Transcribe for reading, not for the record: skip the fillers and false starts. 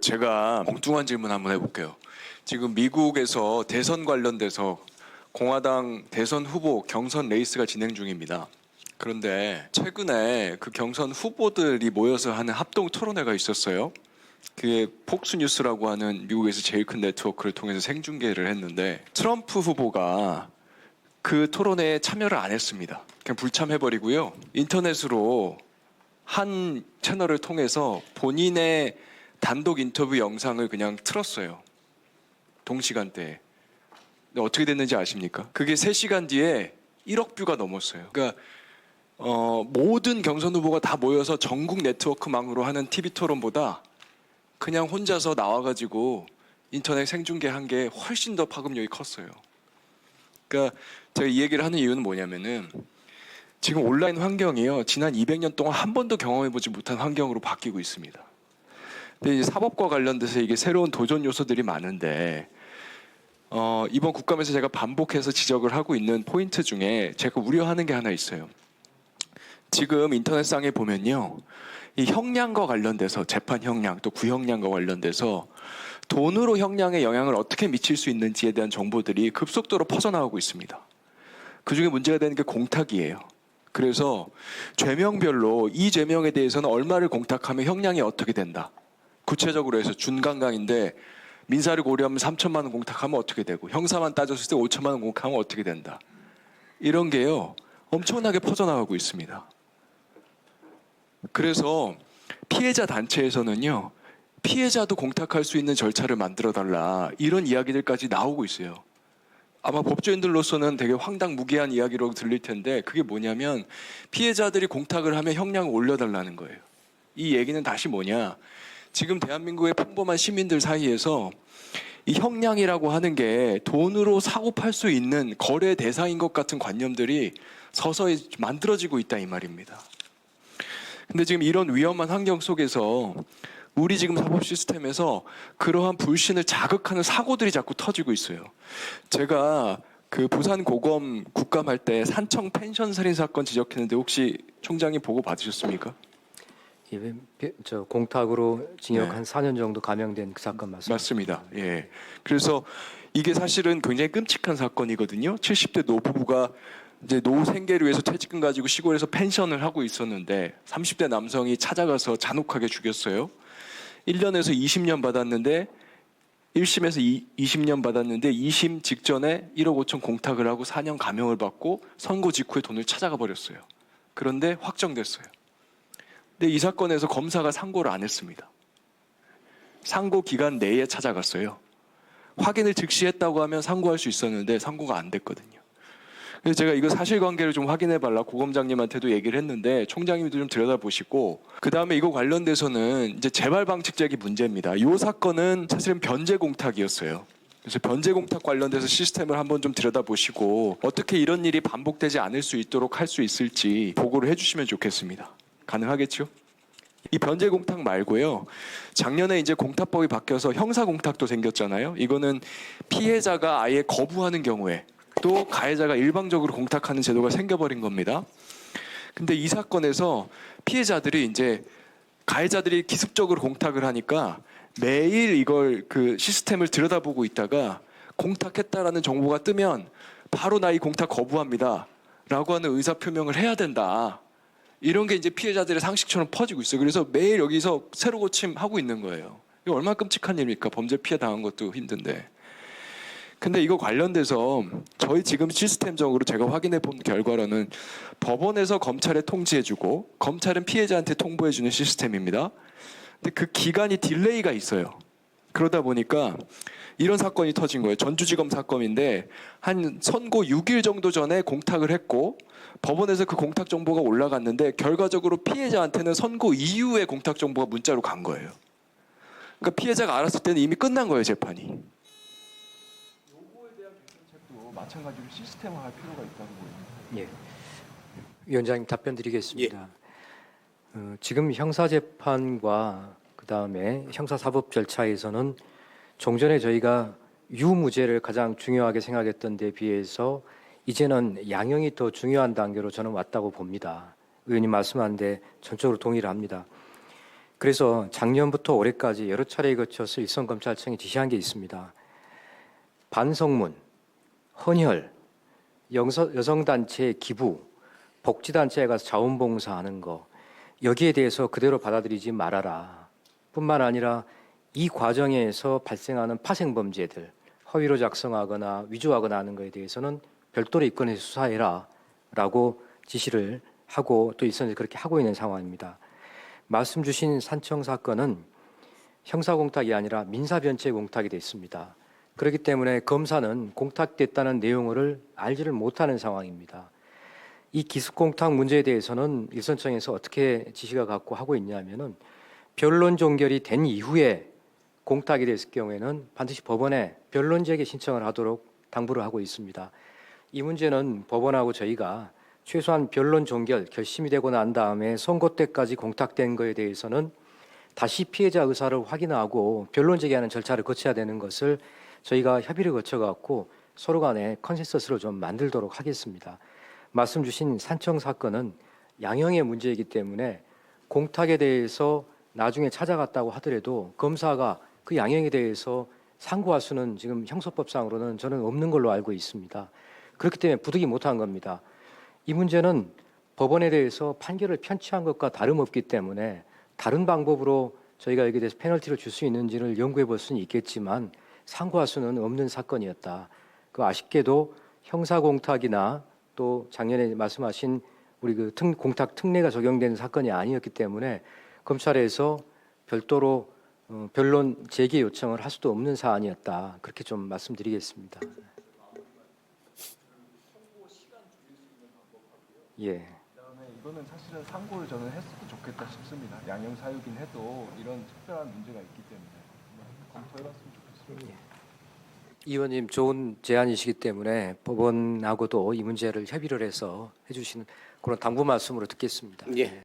제가 엉뚱한 질문 한번 해볼게요. 지금 미국에서 대선 관련돼서 공화당 대선 후보 경선 레이스가 진행 중입니다. 그런데 최근에 그 경선 후보들이 모여서 하는 합동 토론회가 있었어요. 그게 폭스뉴스라고 하는 미국에서 제일 큰 네트워크를 통해서 생중계를 했는데 트럼프 후보가 그 토론회에 참여를 안 했습니다. 그냥 불참해버리고요. 인터넷으로 한 채널을 통해서 본인의 단독 인터뷰 영상을 그냥 틀었어요. 동시간대에. 근데 어떻게 됐는지 아십니까? 그게 3시간 뒤에 1억 뷰가 넘었어요. 그러니까 모든 경선 후보가 다 모여서 전국 네트워크망으로 하는 TV 토론보다 그냥 혼자서 나와가지고 인터넷 생중계한 게 훨씬 더 파급력이 컸어요. 그러니까 제가 이 얘기를 하는 이유는 뭐냐면은 지금 온라인 환경이요. 지난 200년 동안 한 번도 경험해보지 못한 환경으로 바뀌고 있습니다. 근데 이제 사법과 관련돼서 이게 새로운 도전 요소들이 많은데 이번 국감에서 제가 반복해서 지적을 하고 있는 포인트 중에 제가 우려하는 게 하나 있어요. 지금 인터넷상에 보면요. 이 형량과 관련돼서 재판 형량 또 구형량과 관련돼서 돈으로 형량에 영향을 어떻게 미칠 수 있는지에 대한 정보들이 급속도로 퍼져나오고 있습니다. 그중에 문제가 되는 게 공탁이에요. 그래서 죄명별로 이 죄명에 대해서는 얼마를 공탁하면 형량이 어떻게 된다. 구체적으로 해서 준강강인데 민사를 고려하면 3천만 원 공탁하면 어떻게 되고 형사만 따졌을 때 5천만 원 공탁하면 어떻게 된다. 이런 게요. 엄청나게 퍼져나가고 있습니다. 그래서 피해자 단체에서는요. 피해자도 공탁할 수 있는 절차를 만들어달라. 이런 이야기들까지 나오고 있어요. 아마 법조인들로서는 되게 황당무계한 이야기로 들릴 텐데 그게 뭐냐면 피해자들이 공탁을 하면 형량을 올려달라는 거예요. 이 얘기는 다시 뭐냐. 지금 대한민국의 평범한 시민들 사이에서 이 형량이라고 하는 게 돈으로 사고 팔 수 있는 거래 대상인 것 같은 관념들이 서서히 만들어지고 있다 이 말입니다. 근데 지금 이런 위험한 환경 속에서 우리 지금 사법 시스템에서 그러한 불신을 자극하는 사고들이 자꾸 터지고 있어요. 제가 그 부산 고검 국감할 때 산청 펜션 살인 사건 지적했는데 혹시 총장이 보고 받으셨습니까? 저 공탁으로 징역 네. 한 4년 정도 감형된 그 사건 맞습니다. 맞습니다. 예. 그래서 이게 사실은 굉장히 끔찍한 사건이거든요. 70대 노부부가 이제 노후 생계를 위해서 퇴직금 가지고 시골에서 펜션을 하고 있었는데 30대 남성이 찾아가서 잔혹하게 죽였어요. 1년에서 20년 받았는데 1심에서 20년 받았는데 2심 직전에 1억 5천 공탁을 하고 4년 감형을 받고 선고 직후에 돈을 찾아가 버렸어요. 그런데 확정됐어요. 근데 이 사건에서 검사가 상고를 안 했습니다. 상고 기간 내에 찾아갔어요. 확인을 즉시 했다고 하면 상고할 수 있었는데 상고가 안 됐거든요. 그래서 제가 이거 사실관계를 좀 확인해 달라 고검장님한테도 얘기를 했는데 총장님도 좀 들여다보시고 그 다음에 이거 관련돼서는 이제 재발 방식적인 문제입니다. 이 사건은 사실은 변제 공탁이었어요. 그래서 변제 공탁 관련돼서 시스템을 한번 좀 들여다보시고 어떻게 이런 일이 반복되지 않을 수 있도록 할 수 있을지 보고를 해주시면 좋겠습니다. 가능하겠죠? 이 변제 공탁 말고요. 작년에 이제 공탁법이 바뀌어서 형사 공탁도 생겼잖아요. 이거는 피해자가 아예 거부하는 경우에 또 가해자가 일방적으로 공탁하는 제도가 생겨버린 겁니다. 근데 이 사건에서 피해자들이 이제 가해자들이 기습적으로 공탁을 하니까 매일 이걸 그 시스템을 들여다보고 있다가 공탁했다라는 정보가 뜨면 바로 나 이 공탁 거부합니다. 라고 하는 의사 표명을 해야 된다. 이런 게 이제 피해자들의 상식처럼 퍼지고 있어요. 그래서 매일 여기서 새로 고침하고 있는 거예요. 이거 얼마나 끔찍한 일입니까? 범죄 피해 당한 것도 힘든데. 근데 이거 관련돼서 저희 지금 시스템적으로 제가 확인해 본 결과로는 법원에서 검찰에 통지해주고 검찰은 피해자한테 통보해주는 시스템입니다. 근데 그 기간이 딜레이가 있어요. 그러다 보니까 이런 사건이 터진 거예요. 전주지검 사건인데 한 선고 6일 정도 전에 공탁을 했고 법원에서 그 공탁 정보가 올라갔는데 결과적으로 피해자한테는 선고 이후에 공탁 정보가 문자로 간 거예요. 그러니까 피해자가 알았을 때는 이미 끝난 거예요, 재판이. 요거에 대한 개선책도 마찬가지로 시스템화할 필요가 있다고 보입니다. 예. 위원장님 답변 드리겠습니다. 지금 형사재판과 그다음에 형사사법 절차에서는 종전에 저희가 유무죄를 가장 중요하게 생각했던 데 비해서 이제는 양형이 더 중요한 단계로 저는 왔다고 봅니다. 의원님 말씀하는데 전적으로 동의를 합니다. 그래서 작년부터 올해까지 여러 차례에 거쳐서 일선검찰청이 지시한 게 있습니다. 반성문, 헌혈, 여성단체 기부, 복지단체에 가서 자원봉사하는 거 여기에 대해서 그대로 받아들이지 말아라. 뿐만 아니라 이 과정에서 발생하는 파생범죄들, 허위로 작성하거나 위조하거나 하는 것에 대해서는 별도로 입건해서 수사해라 라고 지시를 하고 또 일선에서 그렇게 하고 있는 상황입니다. 말씀 주신 산청 사건은 형사공탁이 아니라 민사변체 공탁이 됐습니다. 그렇기 때문에 검사는 공탁됐다는 내용을 알지를 못하는 상황입니다. 이 기습공탁 문제에 대해서는 일선청에서 어떻게 지시가 갖고 하고 있냐면은 변론 종결이 된 이후에 공탁이 됐을 경우에는 반드시 법원에 변론제기 신청을 하도록 당부를 하고 있습니다. 이 문제는 법원하고 저희가 최소한 변론 종결 결심이 되고 난 다음에 선고 때까지 공탁된 거에 대해서는 다시 피해자 의사를 확인하고 변론 제기하는 절차를 거쳐야 되는 것을 저희가 협의를 거쳐갖고 서로 간에 컨센서스를 좀 만들도록 하겠습니다. 말씀 주신 산청 사건은 양형의 문제이기 때문에 공탁에 대해서 나중에 찾아갔다고 하더라도 검사가 그 양형에 대해서 상고할 수는 지금 형소법상으로는 저는 없는 걸로 알고 있습니다. 그렇기 때문에 부득이 못한 겁니다. 이 문제는 법원에 대해서 판결을 편취한 것과 다름없기 때문에 다른 방법으로 저희가 여기에 대해서 페널티를 줄 수 있는지를 연구해 볼 수는 있겠지만 상고할 수는 없는 사건이었다. 그 아쉽게도 형사공탁이나 또 작년에 말씀하신 우리 그 공탁 특례가 적용된 사건이 아니었기 때문에 검찰에서 별도로 변론 재개 요청을 할 수도 없는 사안이었다. 그렇게 좀 말씀드리겠습니다. 예. 그다음에 이거는 사실은 상고를 저는 했어도 좋겠다 싶습니다. 양형 사유긴 해도 이런 특별한 문제가 있기 때문에 검토해봤으면 좋겠습니다. 이 의원님 좋은 제안이시기 때문에 법원하고도 이 문제를 협의를 해서 해주시는 그런 당부 말씀으로 듣겠습니다. 예.